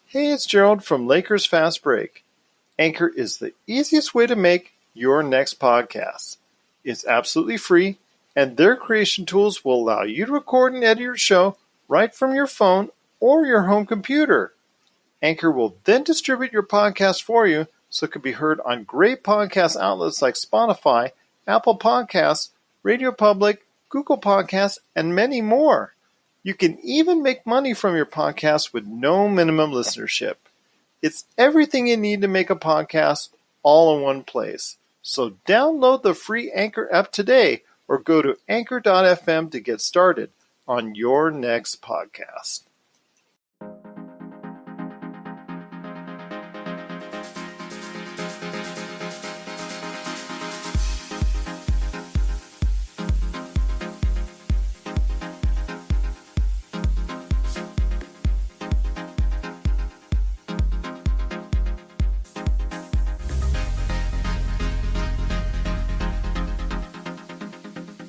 Hey, it's Gerald from Lakers Fast Break. Anchor is the easiest way to make your next podcast. It's absolutely free, and their creation tools will allow you to record and edit your show right from your phone or your home computer. Anchor will then distribute your podcast for you so it can be heard on great podcast outlets like Spotify, Apple Podcasts, Radio Public, Google Podcasts, and many more. You can even make money from your podcast with no minimum listenership. It's everything you need to make a podcast all in one place. So download the free Anchor app today or go to anchor.fm to get started on your next podcast.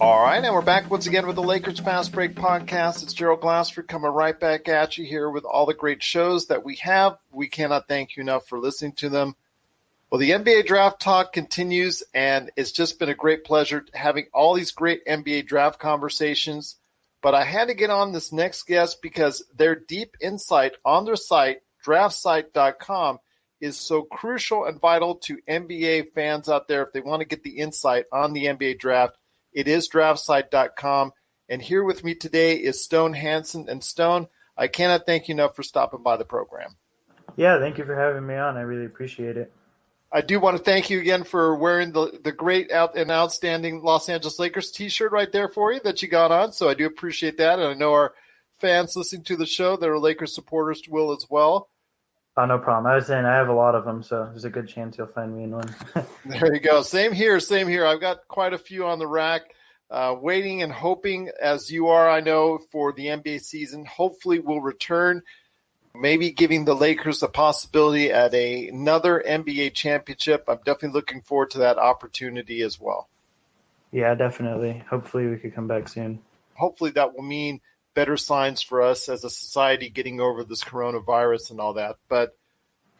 All right, and we're back once again with the Lakers Fast Break podcast. It's Gerald Glassford coming right back at you here with all the great shows that we have. We cannot thank you enough for listening to them. Well, the NBA draft talk continues, and it's just been a great pleasure having all these great NBA draft conversations. But I had to get on this next guest because their deep insight on their site, draftsite.com, is so crucial and vital to NBA fans out there if they want to get the insight on the NBA draft. It is draftsite.com. And here with me today is Stone Hansen. And Stone, I cannot thank you enough for stopping by the program. Yeah, thank you for having me on. I really appreciate it. I do want to thank you again for wearing the great and outstanding Los Angeles Lakers t-shirt right there for you that you got on. So I do appreciate that. And I know our fans listening to the show that are Lakers supporters will as well. Oh, no problem. I was saying I have a lot of them, so there's a good chance you'll find me in one. There you go. Same here. I've got quite a few on the rack, waiting and hoping, as you are, I know, for the NBA season. Hopefully we'll return, maybe giving the Lakers a possibility at another NBA championship. I'm definitely looking forward to that opportunity as well. Yeah, definitely. Hopefully we could come back soon. Hopefully that will mean better signs for us as a society getting over this coronavirus and all that. But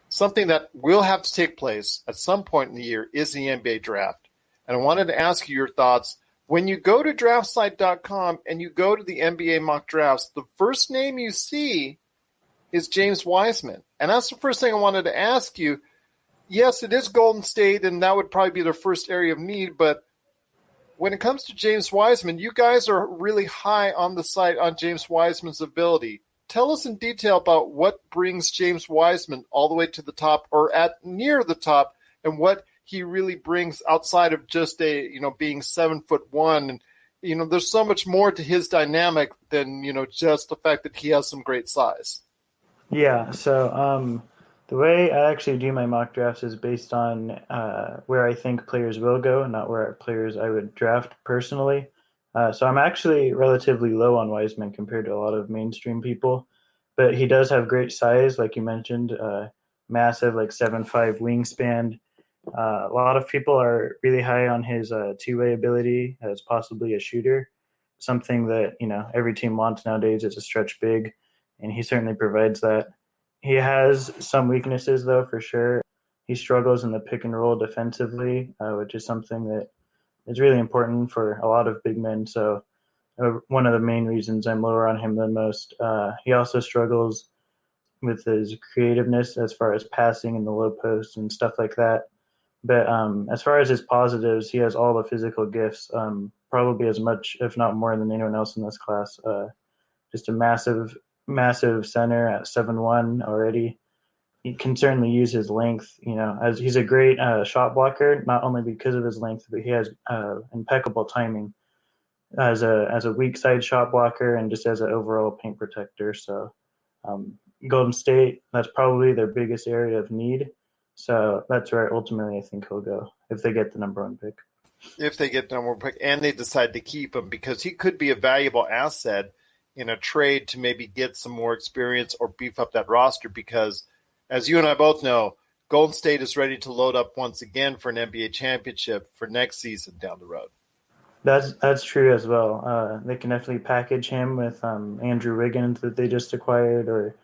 something that will have to take place at some point in the year is the NBA draft. And I wanted to ask you your thoughts. When you go to draftsite.com and you go to the NBA mock drafts, the first name you see is James Wiseman. And that's the first thing I wanted to ask you. Yes, it is Golden State, and that would probably be their first area of need, but when it comes to James Wiseman, you guys are really high on the site on James Wiseman's ability. Tell us in detail about what brings James Wiseman all the way to the top or at near the top, and what he really brings outside of just being 7'1". And, there's so much more to his dynamic than, just the fact that he has some great size. Yeah, so the way I actually do my mock drafts is based on where I think players will go, not where players I would draft personally. So I'm actually relatively low on Wiseman compared to a lot of mainstream people, but he does have great size, like you mentioned, massive, like 7'5" wingspan. A lot of people are really high on his two-way ability as possibly a shooter, something that every team wants nowadays is a stretch big, and he certainly provides that. He has some weaknesses, though, for sure. He struggles in the pick and roll defensively, which is something that is really important for a lot of big men. So one of the main reasons I'm lower on him than most. He also struggles with his creativeness as far as passing in the low post and stuff like that. But as far as his positives, he has all the physical gifts, probably as much, if not more, than anyone else in this class. Just a massive center at 7'1" already. He can certainly use his length, as he's a great shot blocker, not only because of his length, but he has impeccable timing as a weak side shot blocker and just as an overall paint protector. So Golden State, that's probably their biggest area of need. So that's where ultimately I think he'll go if they get the number one pick. If they get the number one pick and they decide to keep him, because he could be a valuable asset in a trade to maybe get some more experience or beef up that roster, because as you and I both know, Golden State is ready to load up once again for an NBA championship for next season down the road. That's true as well. They can definitely package him with Andrew Wiggins that they just acquired, or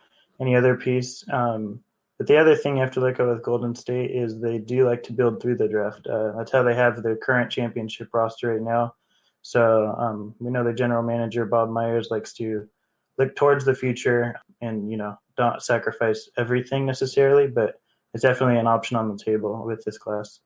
any other piece. But the other thing you have to look at with Golden State is they do like to build through the draft. That's how they have their current championship roster right now. So we know the general manager, Bob Myers, likes to look towards the future and, don't sacrifice everything necessarily, but it's definitely an option on the table with this class.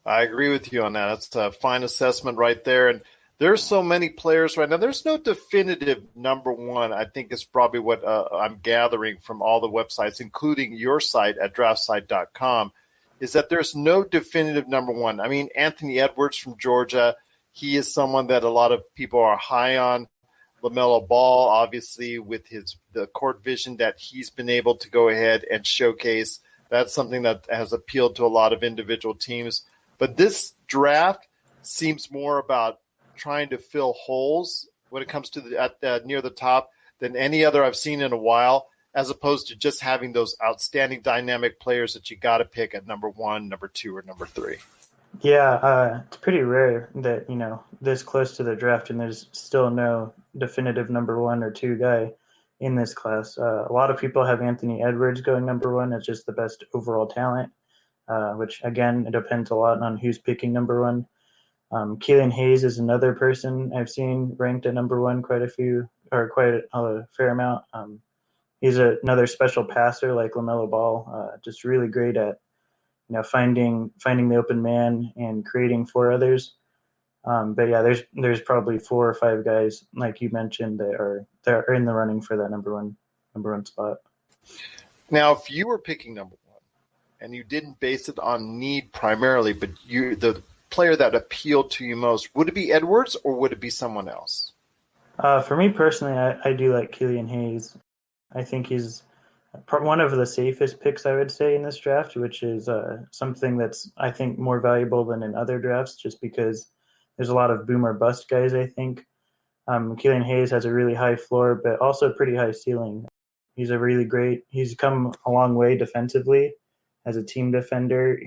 I agree with you on that. That's a fine assessment right there. And there's so many players right now. There's no definitive number one, I think is probably what I'm gathering from all the websites, including your site at draftsite.com, is that there's no definitive number one. I mean, Anthony Edwards from Georgia, he is someone that a lot of people are high on. LaMelo Ball, obviously, with the court vision that he's been able to go ahead and showcase, that's something that has appealed to a lot of individual teams. But this draft seems more about trying to fill holes when it comes to near the top than any other I've seen in a while, as opposed to just having those outstanding dynamic players that you got to pick at number 1, number 2, or number 3. Yeah, it's pretty rare that, this close to the draft and there's still no definitive number 1 or 2 guy in this class. A lot of people have Anthony Edwards going number 1 as just the best overall talent, which, again, it depends a lot on who's picking number 1. Keelan Hayes is another person I've seen ranked at number 1 quite a fair amount. He's another special passer like LaMelo Ball, just really great at finding the open man and creating for others. But yeah, there's probably 4 or 5 guys like you mentioned that are in the running for that number one spot. Now, if you were picking number 1 and you didn't base it on need primarily, but the player that appealed to you most, would it be Edwards or would it be someone else? For me personally, I do like Keelan Hayes. I think he's one of the safest picks, I would say, in this draft, which is something that's, I think, more valuable than in other drafts, just because there's a lot of boom or bust guys, I think. Keelan Hayes has a really high floor, but also a pretty high ceiling. He's come a long way defensively as a team defender.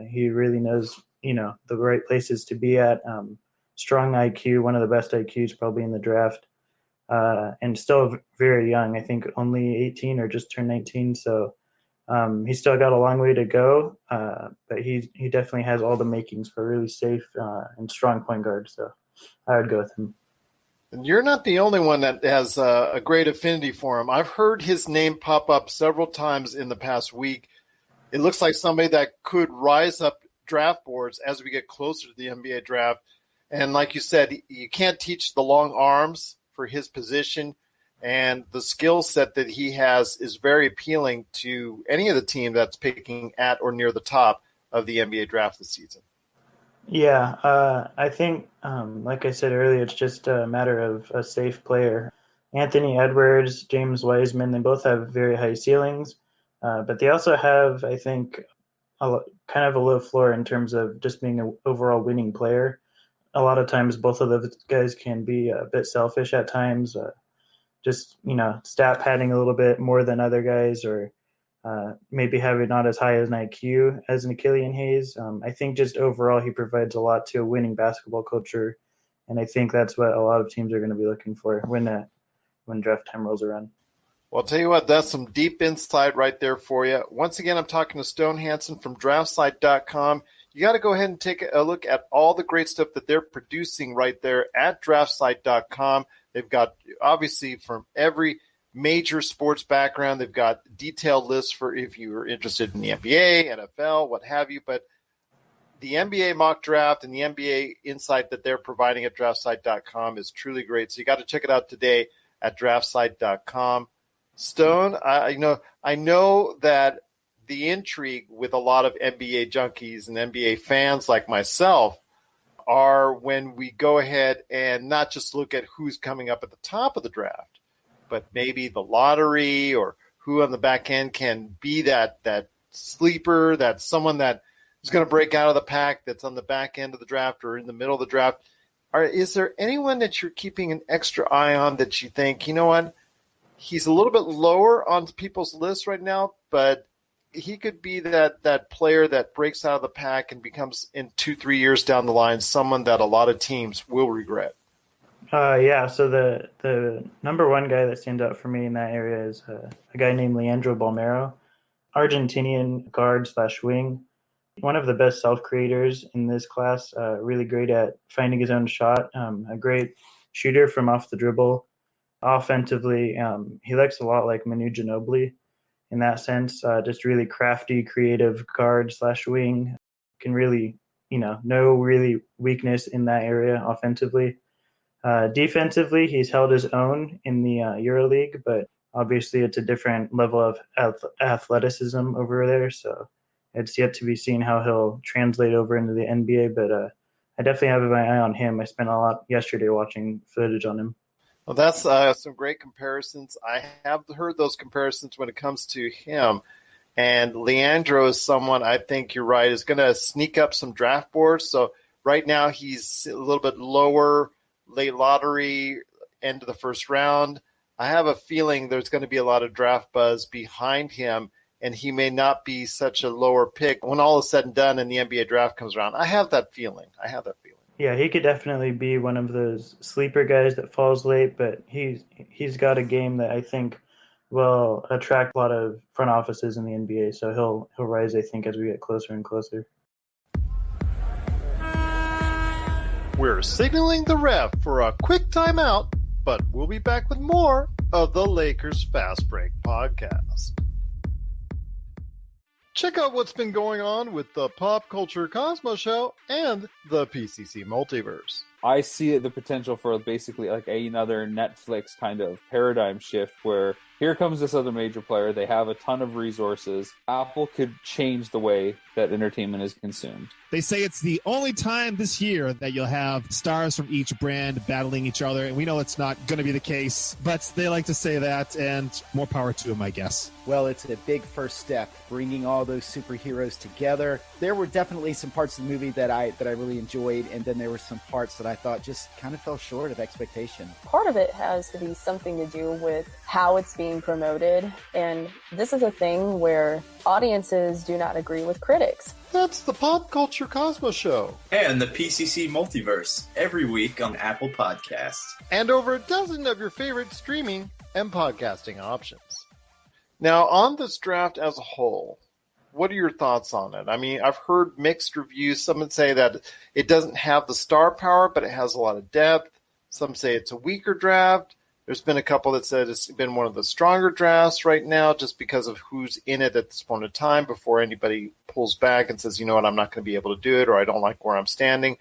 He really knows, the right places to be at. Strong IQ, one of the best IQs probably in the draft. And still very young. I think only 18 or just turned 19. So he's still got a long way to go, but he definitely has all the makings for a really safe and strong point guard. So I would go with him. And you're not the only one that has a great affinity for him. I've heard his name pop up several times in the past week. It looks like somebody that could rise up draft boards as we get closer to the NBA draft. And like you said, you can't teach the long arms for his position, and the skill set that he has is very appealing to any of the team that's picking at or near the top of the NBA draft this season. Yeah, I think, like I said earlier, it's just a matter of a safe player. Anthony Edwards, James Wiseman, they both have very high ceilings, but they also have, I think, kind of a low floor in terms of just being an overall winning player. A lot of times both of those guys can be a bit selfish at times, just, stat padding a little bit more than other guys, or maybe having not as high as an IQ as an Keelan Hayes. I think just overall he provides a lot to a winning basketball culture, and I think that's what a lot of teams are going to be looking for when draft time rolls around. Well, I'll tell you what, that's some deep insight right there for you. Once again, I'm talking to Stone Hansen from DraftSite.com. You got to go ahead and take a look at all the great stuff that they're producing right there at DraftSite.com. They've got, obviously, from every major sports background, they've got detailed lists for if you're interested in the NBA, NFL, what have you. But the NBA mock draft and the NBA insight that they're providing at DraftSite.com is truly great. So you got to check it out today at DraftSite.com. Stone, I know that the intrigue with a lot of NBA junkies and NBA fans like myself are when we go ahead and not just look at who's coming up at the top of the draft, but maybe the lottery or who on the back end can be that sleeper, that's someone that is going to break out of the pack that's on the back end of the draft or in the middle of the draft. Is there anyone that you're keeping an extra eye on that you think, you know what, he's a little bit lower on people's lists right now, but he could be that player that breaks out of the pack and becomes in 2-3 years down the line someone that a lot of teams will regret? Yeah, so the number one guy that stands out for me in that area is a guy named Leandro Balmero, Argentinian guard slash wing. One of the best self creators in this class, really great at finding his own shot, a great shooter from off the dribble. Offensively, he looks a lot like Manu Ginobili in that sense, just really crafty, creative guard slash wing. Can really, no really weakness in that area offensively. Defensively, he's held his own in the EuroLeague, but obviously it's a different level of athleticism over there. So it's yet to be seen how he'll translate over into the NBA. But I definitely have my eye on him. I spent a lot yesterday watching footage on him. Well, that's some great comparisons. I have heard those comparisons when it comes to him. And Leandro is someone I think you're right is going to sneak up some draft boards. So right now he's a little bit lower, late lottery, end of the first round. I have a feeling there's going to be a lot of draft buzz behind him, and he may not be such a lower pick when all is said and done and the NBA draft comes around. I have that feeling. Yeah, he could definitely be one of those sleeper guys that falls late, but he's got a game that I think will attract a lot of front offices in the NBA. So he'll rise, I think, as we get closer and closer. We're signaling the ref for a quick timeout, but we'll be back with more of the Lakers Fast Break podcast. Check out what's been going on with the Pop Culture Cosmos Show and the PCC Multiverse. I see the potential for basically like another Netflix kind of paradigm shift where here comes this other major player. They have a ton of resources. Apple could change the way that entertainment is consumed. They say it's the only time this year that you'll have stars from each brand battling each other, and we know it's not going to be the case, but they like to say that, and more power to them, I guess. Well, it's a big first step, bringing all those superheroes together. There were definitely some parts of the movie that I really enjoyed, and then there were some parts that I thought just kind of fell short of expectation. Part of it has to be something to do with how it's being promoted, and this is a thing where audiences do not agree with critics. That's the Pop Culture Cosmos Show. And the PCC Multiverse, every week on Apple Podcasts. And over a dozen of your favorite streaming and podcasting options. Now, on this draft as a whole, what are your thoughts on it? I mean, I've heard mixed reviews. Some would say that it doesn't have the star power, but it has a lot of depth. Some say it's a weaker draft. There's been a couple that said it's been one of the stronger drafts right now just because of who's in it at this point in time before anybody pulls back and says, you know what, I'm not going to be able to do it, or I don't like where I'm standing.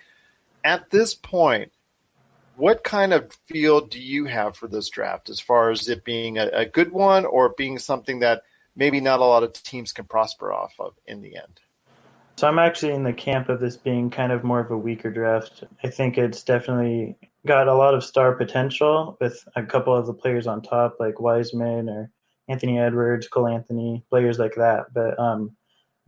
At this point, what kind of feel do you have for this draft as far as it being a good one or being something that maybe not a lot of teams can prosper off of in the end? So I'm actually in the camp of this being kind of more of a weaker draft. I think it's definitely got a lot of star potential with a couple of the players on top, like Wiseman or Anthony Edwards, Cole Anthony, players like that. But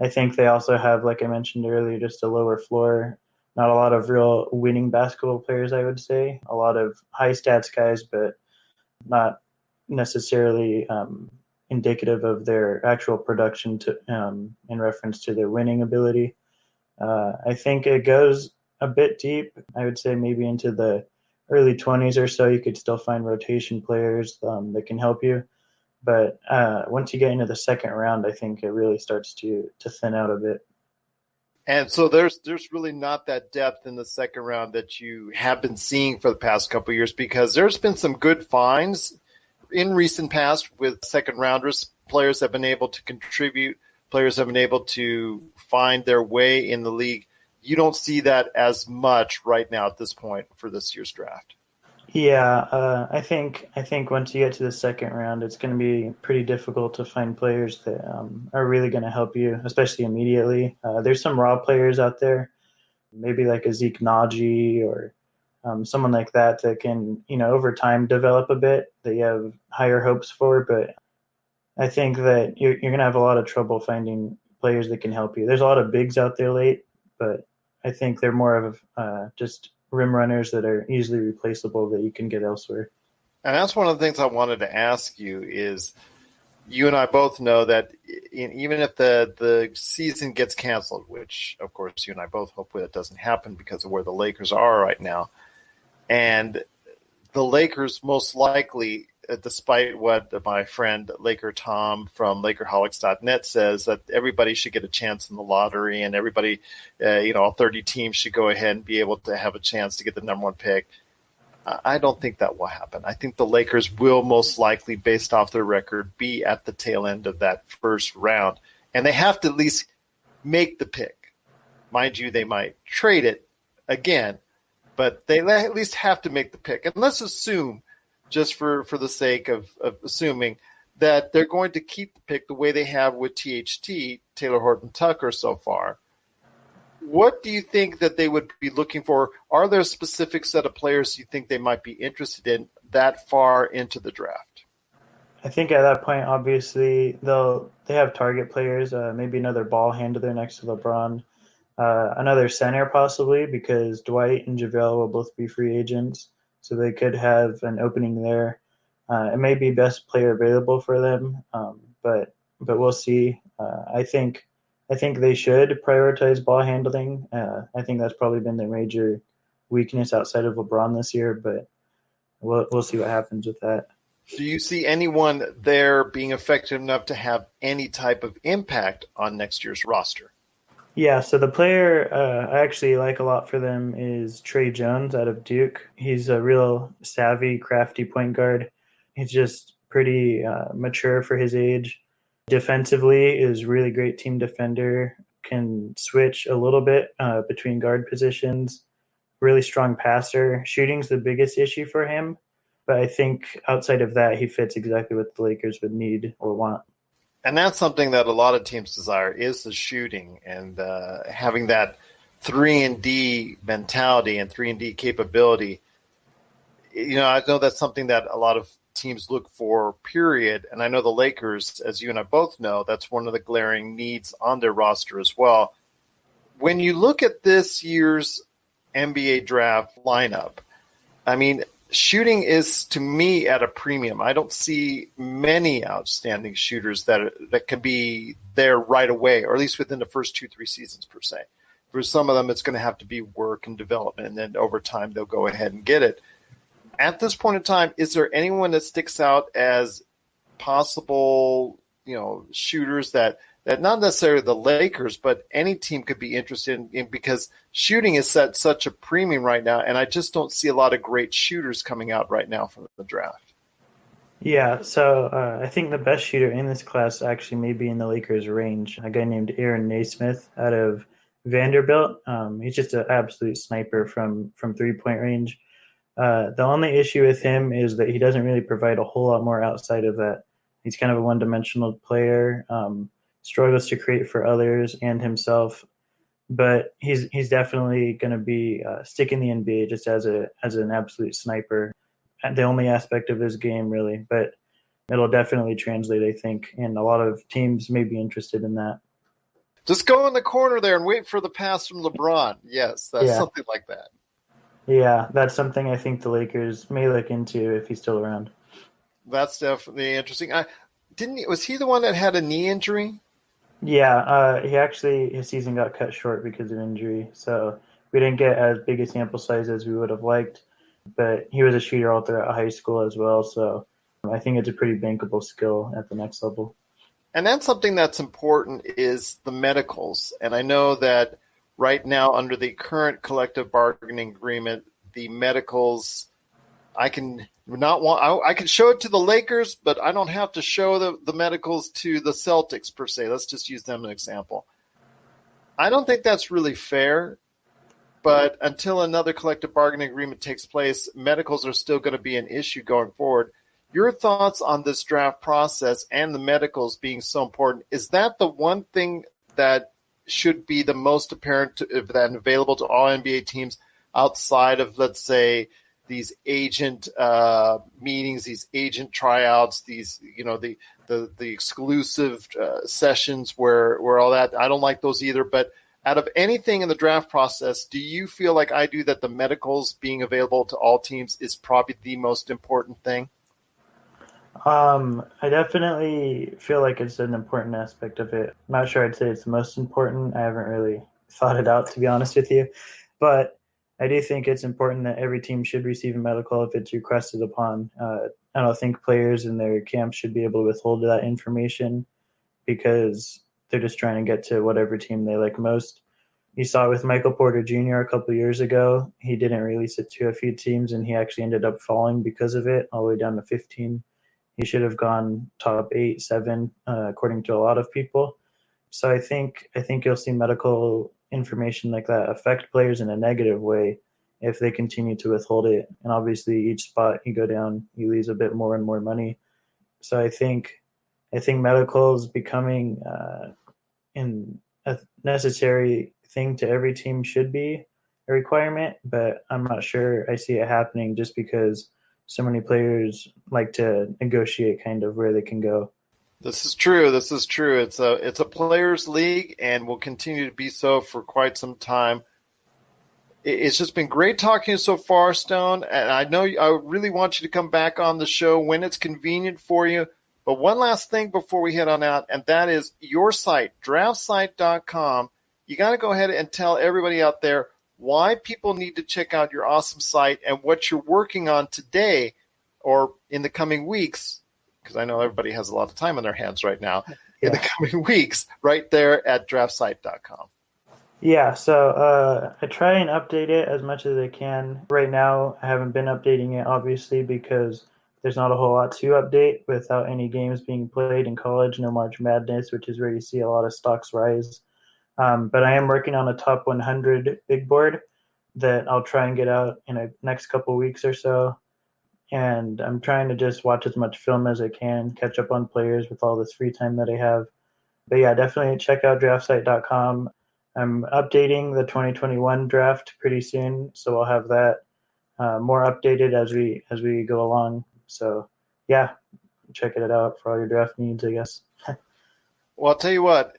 I think they also have, like I mentioned earlier, just a lower floor. Not a lot of real winning basketball players, I would say. A lot of high stats guys, but not necessarily indicative of their actual production in reference to their winning ability. I think it goes a bit deep. I would say maybe into the early 20s or so. You could still find rotation players that can help you. But once you get into the second round, I think it really starts to thin out a bit. And so there's really not that depth in the second round that you have been seeing for the past couple of years, because there's been some good finds in recent past with second rounders. Players have been able to contribute. Players have been able to find their way in the league. You don't see that as much right now at this point for this year's draft. Yeah, I think once you get to the second round, it's going to be pretty difficult to find players that are really going to help you, especially immediately. There's some raw players out there, maybe like a Zeke Naji or someone like that can, over time develop a bit that you have higher hopes for. But I think that you're going to have a lot of trouble finding players that can help you. There's a lot of bigs out there late, but I think they're more of just rim runners that are easily replaceable that you can get elsewhere. And that's one of the things I wanted to ask you is, you and I both know that even if the season gets canceled, which of course you and I both hope that doesn't happen because of where the Lakers are right now, and the Lakers most likely, despite what my friend Laker Tom from LakerHolics.net says, that everybody should get a chance in the lottery, and everybody, all 30 teams should go ahead and be able to have a chance to get the number one pick. I don't think that will happen. I think the Lakers will most likely, based off their record, be at the tail end of that first round. And they have to at least make the pick. Mind you, they might trade it again, but they at least have to make the pick. And let's assume, just for the sake of assuming, that they're going to keep the pick the way they have with THT, Taylor Horton Tucker, so far. What do you think that they would be looking for? Are there a specific set of players you think they might be interested in that far into the draft? I think at that point, obviously, they have target players, maybe another ball handler next to LeBron, another center possibly, because Dwight and JaVale will both be free agents, so they could have an opening there. It may be best player available for them, but we'll see. I think they should prioritize ball handling. I think that's probably been their major weakness outside of LeBron this year, but we'll see what happens with that. Do you see anyone there being effective enough to have any type of impact on next year's roster? Yeah, so the player I actually like a lot for them is Trey Jones out of Duke. He's a real savvy, crafty point guard. He's just pretty mature for his age. Defensively is really great team defender, can switch a little bit between guard positions, really strong passer. Shooting's the biggest issue for him, but I think outside of that, he fits exactly what the Lakers would need or want. And that's something that a lot of teams desire, is the shooting, and having that 3-and-D mentality and 3-and-D capability. I know that's something that a lot of teams look for, period. And I know the Lakers, as you and I both know, that's one of the glaring needs on their roster as well. When you look at this year's NBA draft lineup, I mean, shooting is, to me, at a premium. I don't see many outstanding shooters that can be there right away, or at least within the first 2-3 seasons per se. For some of them, it's going to have to be work and development, and then over time they'll go ahead and get it. At this point in time, is there anyone that sticks out as possible, shooters that not necessarily the Lakers, but any team could be interested in, because shooting is at such a premium right now, and I just don't see a lot of great shooters coming out right now from the draft. Yeah, so I think the best shooter in this class actually may be in the Lakers' range, a guy named Aaron Naismith out of Vanderbilt. He's just an absolute sniper from three-point range. The only issue with him is that he doesn't really provide a whole lot more outside of that. He's kind of a one-dimensional player, struggles to create for others and himself, but he's definitely going to be sticking the NBA just as an absolute sniper. The only aspect of his game, really, but it'll definitely translate, I think, and a lot of teams may be interested in that. Just go in the corner there and wait for the pass from LeBron. Yes, that's something like that. Yeah, that's something I think the Lakers may look into if he's still around. That's definitely interesting. Was he the one that had a knee injury? Yeah, his season got cut short because of injury, so we didn't get as big a sample size as we would have liked, but he was a shooter all throughout high school as well, so I think it's a pretty bankable skill at the next level. And that's something that's important, is the medicals. And I know that right now, under the current collective bargaining agreement, the medicals, I can show it to the Lakers, but I don't have to show the medicals to the Celtics per se. Let's just use them as an example. I don't think that's really fair, but until another collective bargaining agreement takes place, medicals are still going to be an issue going forward. Your thoughts on this draft process and the medicals being so important, is that the one thing that should be the most apparent and available to all NBA teams outside of, let's say, these agent meetings, these agent tryouts, these, the exclusive sessions where all that, I don't like those either. But out of anything in the draft process, do you feel like I do that the medicals being available to all teams is probably the most important thing? I definitely feel like it's an important aspect of it. I'm not sure I'd say it's the most important. I haven't really thought it out, to be honest with you. But I do think it's important that every team should receive a medical if it's requested upon. I don't think players in their camps should be able to withhold that information because they're just trying to get to whatever team they like most. You saw it with Michael Porter Jr. a couple of years ago. He didn't release it to a few teams, and he actually ended up falling because of it, all the way down to 15. He should have gone top 8, 7, according to a lot of people. So I think you'll see medical information like that affect players in a negative way if they continue to withhold it. And obviously, each spot you go down, you lose a bit more and more money. So I think medical is becoming in a necessary thing to every team, should be a requirement, but I'm not sure I see it happening just because so many players like to negotiate kind of where they can go. This is true. It's a players' league, and will continue to be so for quite some time. It's just been great talking to you so far, Stone. And I know I really want you to come back on the show when it's convenient for you. But one last thing before we head on out, and that is your site, draftsite.com. You got to go ahead and tell everybody out there why people need to check out your awesome site and what you're working on today or in the coming weeks, because I know everybody has a lot of time on their hands right now, in the coming weeks, right there at draftsite.com. Yeah, so I try and update it as much as I can. Right now, I haven't been updating it, obviously, because there's not a whole lot to update without any games being played in college, no March Madness, which is where you see a lot of stocks rise. But I am working on a top 100 big board that I'll try and get out in the next couple of weeks or so. And I'm trying to just watch as much film as I can, catch up on players with all this free time that I have. But yeah, definitely check out draftsite.com. I'm updating the 2021 draft pretty soon, so I'll have that more updated as we go along. So yeah, check it out for all your draft needs, I guess. Well, I'll tell you what,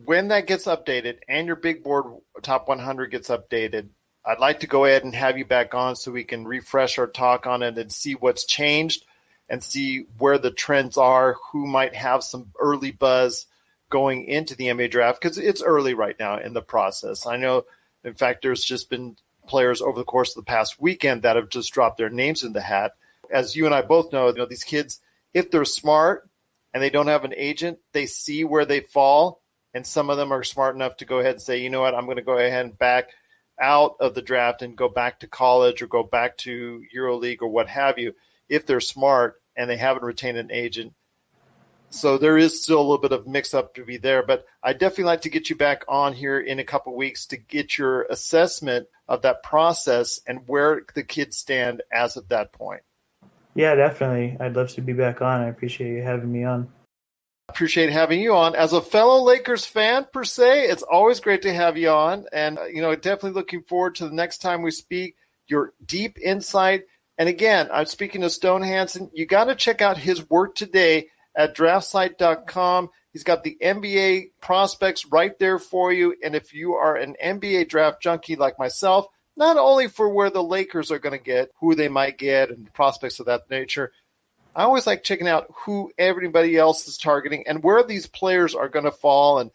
when that gets updated and your big board top 100 gets updated, I'd like to go ahead and have you back on so we can refresh our talk on it and see what's changed and see where the trends are, who might have some early buzz going into the NBA draft, because it's early right now in the process. I know, in fact, there's just been players over the course of the past weekend that have just dropped their names in the hat. As you and I both know, these kids, if they're smart and they don't have an agent, they see where they fall, and some of them are smart enough to go ahead and say, you know what, I'm going to go ahead and back out of the draft and go back to college or go back to EuroLeague or what have you, if they're smart and they haven't retained an agent. So there is still a little bit of mix-up to be there, but I definitely like to get you back on here in a couple of weeks to get your assessment of that process and where the kids stand as of that point. Yeah, definitely. I'd love to be back on. I appreciate you having me on. Appreciate having you on. As a fellow Lakers fan, per se, it's always great to have you on. And, definitely looking forward to the next time we speak, your deep insight. And again, I'm speaking to Stone Hansen. You got to check out his work today at draftsite.com. He's got the NBA prospects right there for you. And if you are an NBA draft junkie like myself, not only for where the Lakers are going to get, who they might get, and prospects of that nature, I always like checking out who everybody else is targeting and where these players are going to fall. And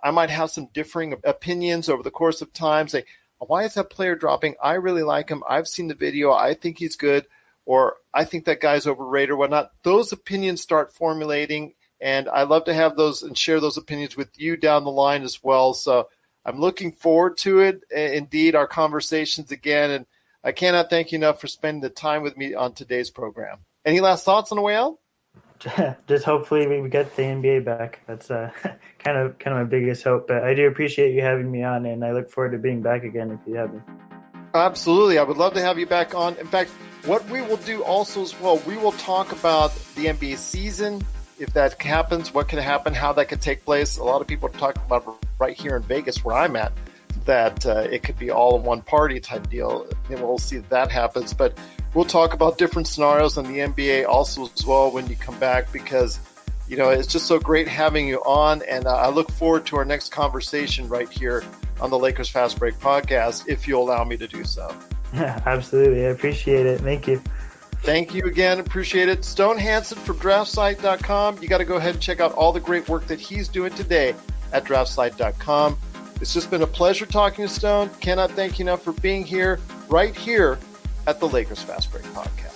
I might have some differing opinions over the course of time. Say, why is that player dropping? I really like him. I've seen the video. I think he's good. Or I think that guy's overrated or whatnot. Those opinions start formulating, and I love to have those and share those opinions with you down the line as well. So I'm looking forward to it. Indeed, our conversations again, and I cannot thank you enough for spending the time with me on today's program. Any last thoughts on the way out? Just hopefully we get the NBA back. That's kind of my biggest hope. But I do appreciate you having me on, and I look forward to being back again if you have me. Absolutely. I would love to have you back on. In fact, what we will do also as well, we will talk about the NBA season, if that happens, what could happen, how that could take place. A lot of people are talking about right here in Vegas where I'm at, that it could be all in one party type deal. And we'll see if that happens. But we'll talk about different scenarios in the NBA also as well when you come back, because it's just so great having you on. And I look forward to our next conversation right here on the Lakers Fast Break podcast, if you'll allow me to do so. Yeah, absolutely. I appreciate it. Thank you. Thank you again. Appreciate it. Stone Hansen from draftsite.com. You got to go ahead and check out all the great work that he's doing today at draftsite.com. It's just been a pleasure talking to Stone. Cannot thank you enough for being here. right here at the Lakers Fast Break Podcast.